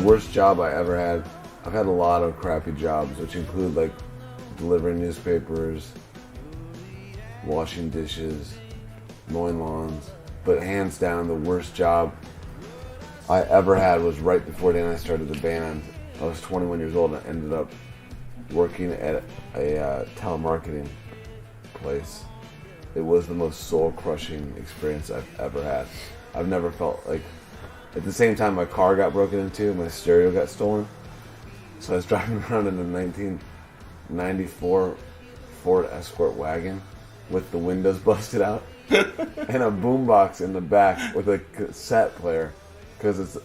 worst job I ever had. I've had a lot of crappy jobs, which include like delivering newspapers, washing dishes, mowing lawns. But hands down, the worst job I ever had was right before Dan and I started the band. I was 21 years old and I ended up working at a telemarketing place. It was the most soul-crushing experience I've ever had. I've never felt like... At the same time, my car got broken into, my stereo got stolen. So I was driving around in a 1994 Ford Escort wagon with the windows busted out and a boombox in the back with a cassette player because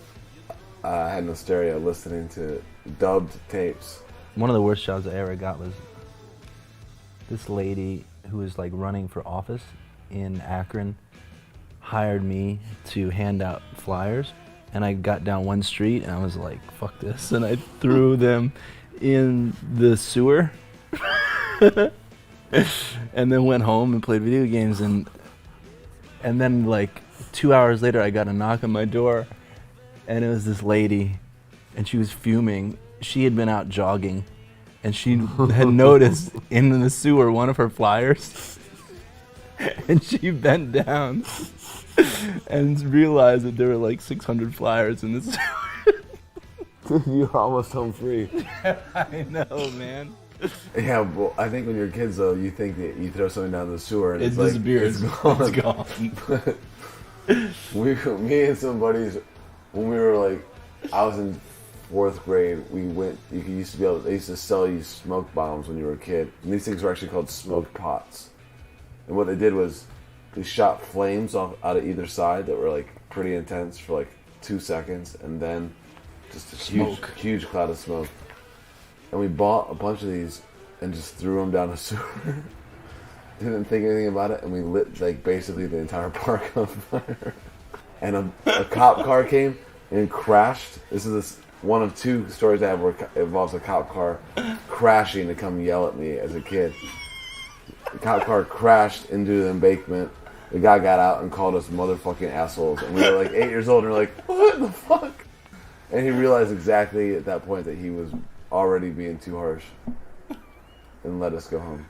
I had no stereo, listening to dubbed tapes. One of the worst jobs I ever got was this lady who was like running for office in Akron hired me to hand out flyers, and I got down one street and I was like, fuck this, and I threw them in the sewer and then went home and played video games, and then like 2 hours later I got a knock on my door and it was this lady and she was fuming. She had been out jogging and she had noticed in the sewer one of her flyers and she bent down and realized that there were like 600 flyers in the sewer. You're almost home free. I know, man. Yeah, well, I think when you're kids, though, you think that you throw something down the sewer and It it's like, disappears. it's gone. It's gone. Me and some buddies, when we were like, I was in 4th grade, we went, they used to sell you smoke bombs when you were a kid. And these things were actually called smoke pots. And what they did was, they shot flames off out of either side that were like pretty intense for like 2 seconds, and then just a huge cloud of smoke. And we bought a bunch of these and just threw them down a sewer. Didn't think anything about it, and we lit like basically the entire park on fire. And a cop car came and crashed. This is one of 2 stories I have where it involves a cop car crashing to come yell at me as a kid. The cop car crashed into the embankment. The guy got out and called us motherfucking assholes. And we were like 8 years old and we're like, what the fuck? And he realized exactly at that point that he was already being too harsh and let us go home.